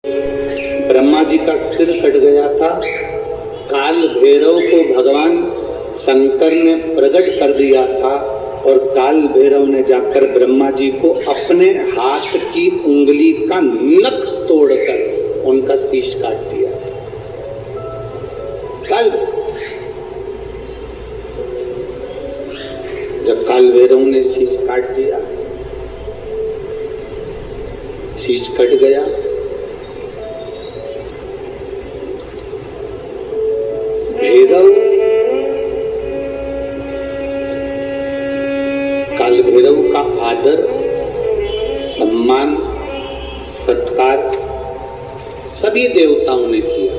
ब्रह्मा जी का सिर कट गया था। काल भैरव को भगवान शंकर ने प्रकट कर दिया था और काल भैरव ने जाकर ब्रह्मा जी को अपने हाथ की उंगली का नख तोड़कर उनका शीश काट दिया। काल जब काल भैरव ने शीश काट दिया, शीश कट गया, भैरव काल भैरव का आदर, सम्मान, सत्कार सभी देवताओं ने किया।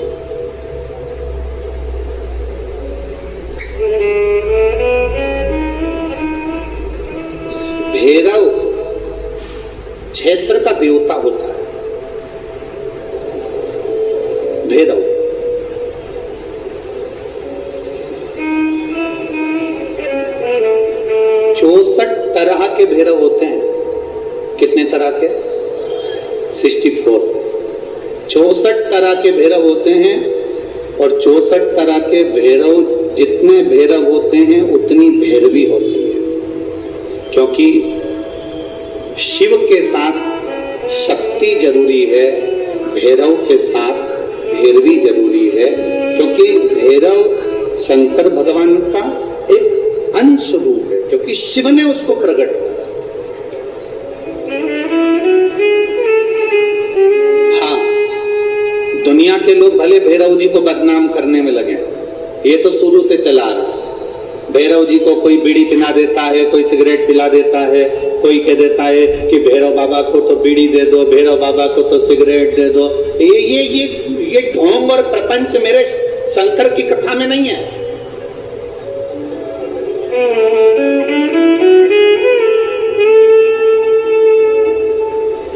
भैरव क्षेत्र का देवता होता है। भैरव 64 तरह के भैरव होते हैं। कितने तरह के? 64। 64 तरह के भैरव होते हैं और 64 तरह के भैरव, जितने भैरव होते हैं उतनी भैरवी होती है, क्योंकि शिव के साथ शक्ति जरूरी है, भैरव के साथ भैरवी जरूरी है, क्योंकि भैरव शंकर भगवान का एक अंश रूप है, क्योंकि शिव ने उसको प्रकट किया। हाँ, दुनिया के लोग भले भैरव जी को बदनाम करने में लगे, ये तो शुरू से चला रहा है। भैरव जी को कोई बीड़ी पिला देता है, कोई सिगरेट पिला देता है, कोई कह देता है कि भैरव बाबा को तो बीड़ी दे दो, भैरव बाबा को तो सिगरेट दे दो। ये ढोंग और प्रपंच मेरे शंकर की कथा में नहीं है।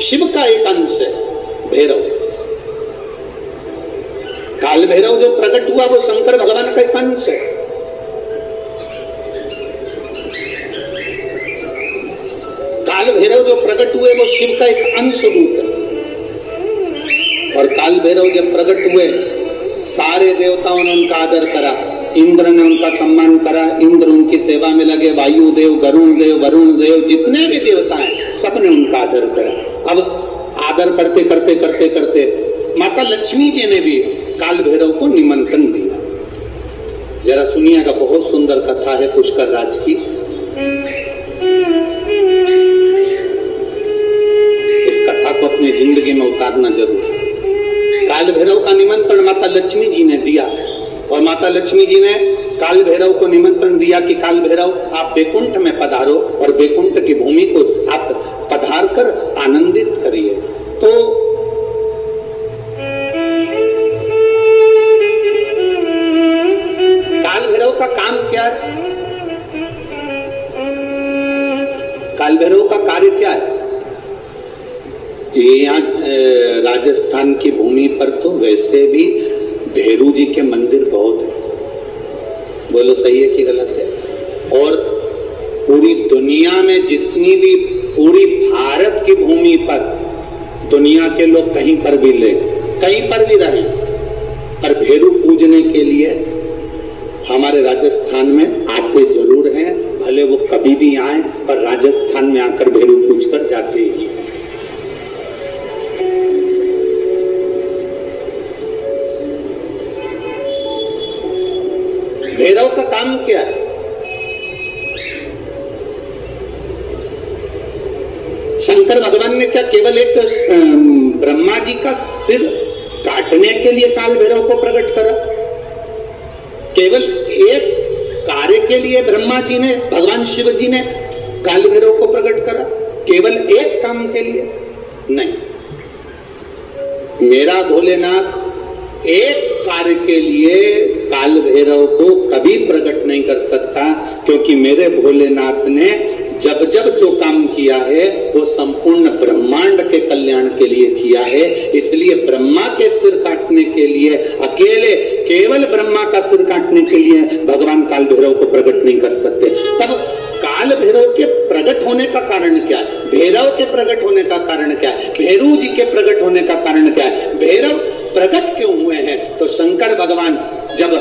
शिव का एक अंश है भैरव। काल भैरव जो प्रकट हुआ वो शंकर भगवान का एक अंश है। काल भैरव जो प्रकट हुए वो शिव का एक अंश रूप है। और काल भैरव जब प्रकट हुए, सारे देवताओं ने उनका आदर करा, इंद्र ने उनका सम्मान करा, इंद्र उनकी सेवा में लगे, वायु देव, गरुण देव, वरुण देव, जितने भी देवता हैं सबने उनका आदर करा। अब आदर करते करते करते करते माता लक्ष्मी जी ने भी काल भैरव को निमंत्रण दिया। जरा सुनिएगा, बहुत सुंदर कथा है पुष्कर राज की। इस कथा को अपनी जिंदगी में उतारना जरूर। काल भैरव का निमंत्रण माता लक्ष्मी जी ने दिया और माता लक्ष्मी जी ने काल भैरव को निमंत्रण दिया कि काल भैरव आप बैकुंठ में पधारो और बैकुंठ की भूमि को आप पधार कर आनंदित करिए। तो काल भैरव का काम क्या है? काल भैरव का कार्य क्या है? यहाँ राजस्थान की भूमि पर तो वैसे भी भैरू जी के मंदिर बहुत है। बोलो सही है कि गलत है? और पूरी दुनिया में जितनी भी, पूरी भारत की भूमि पर दुनिया के लोग कहीं पर भी ले, कहीं पर भी रहें, पर भैरू पूजने के लिए हमारे राजस्थान में आते जरूर हैं। भले वो कभी भी आए, पर राजस्थान में आकर भैरू पूज कर जाते ही। भैरव का काम क्या है? शंकर भगवान ने क्या केवल एक ब्रह्मा जी का सिर काटने के लिए काल भैरव को प्रकट करा? केवल एक कार्य के लिए ब्रह्मा जी ने, भगवान शिव जी ने काल भैरव को प्रकट करा? केवल एक काम के लिए नहीं। मेरा भोलेनाथ एक कार्य के लिए काल भैरव को कभी प्रकट नहीं कर सकता, क्योंकि मेरे भोलेनाथ ने जब जब जो काम किया है वो संपूर्ण ब्रह्मांड के कल्याण के लिए किया है। इसलिए ब्रह्मा के सिर काटने के लिए, अकेले केवल ब्रह्मा का सिर काटने के लिए भगवान काल भैरव को प्रकट नहीं कर सकते। तब काल भैरव के प्रकट होने का कारण क्या है? भैरव के प्रकट होने का कारण क्या है? भैरू जी के प्रकट होने का कारण क्या है? प्रकट क्यों हुए हैं? तो शंकर भगवान जब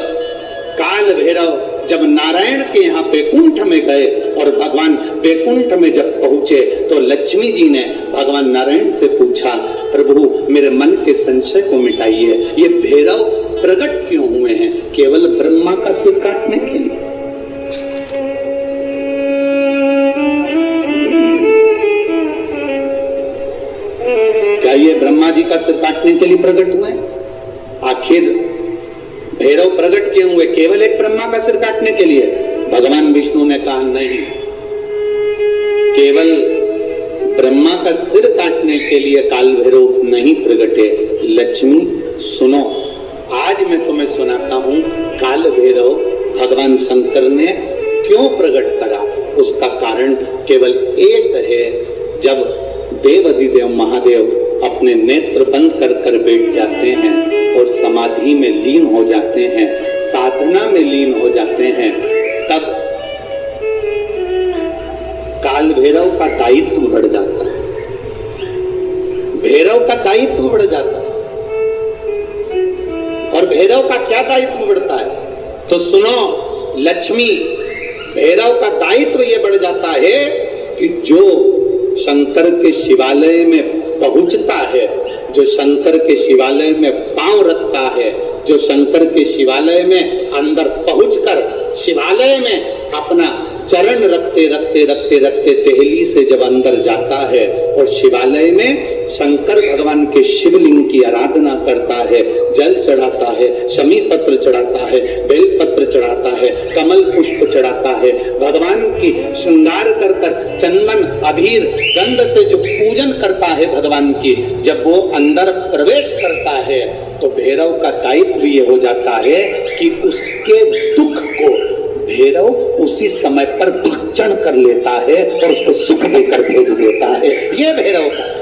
काल भैरव जब नारायण के यहाँ बैकुंठ में गए और भगवान बैकुंठ में जब पहुंचे तो लक्ष्मी जी ने भगवान नारायण से पूछा, प्रभु मेरे मन के संशय को मिटाइए, ये भैरव प्रकट क्यों हुए हैं? केवल ब्रह्मा का सिर काटने के लिए? क्या ये ब्रह्मा जी का सिर काटने के लिए प्रकट हुए? आखिर भैरव प्रकट किए हुए केवल एक ब्रह्मा का सिर काटने के लिए? भगवान विष्णु ने कहा नहीं, केवल ब्रह्मा का सिर काटने के लिए काल भैरव नहीं प्रकटे। लक्ष्मी सुनो, आज मैं तुम्हें सुनाता हूं काल भैरव भगवान शंकर ने क्यों प्रकट करा। उसका कारण केवल एक है। जब देव अधिदेव महादेव अपने नेत्र बंद कर कर बैठ जाते हैं और समाधि में लीन हो जाते हैं, साधना में लीन हो जाते हैं, तब काल भैरव का दायित्व बढ़ जाता है। भैरव का दायित्व बढ़ जाता है। और भैरव का क्या दायित्व बढ़ता है? तो सुनो लक्ष्मी, भैरव का दायित्व यह बढ़ जाता है कि जो शंकर के शिवालय में पहुंचता है, जो शंकर के शिवालय में पांव रखता है, जो शंकर के शिवालय में अंदर पहुंचकर शिवालय में अपना चरण रखते रखते रखते रखते दहली से जब अंदर जाता है और शिवालय में शंकर भगवान के शिवलिंग की आराधना करता है, जल चढ़ाता है, शमी पत्र चढ़ाता है, बेल पत्र चढ़ाता है, कमल पुष्प चढ़ाता है, भगवान की श्रृंगार कर कर चंदन अबीर गंध से जो पूजन करता है भगवान की, जब वो अंदर प्रवेश करता है तो भैरव का दायित्व ये हो जाता है कि उसके दुख को भैरव उसी समय पर भक्षण कर लेता है और उसको सुख देकर भेज देता है। ये भैरव का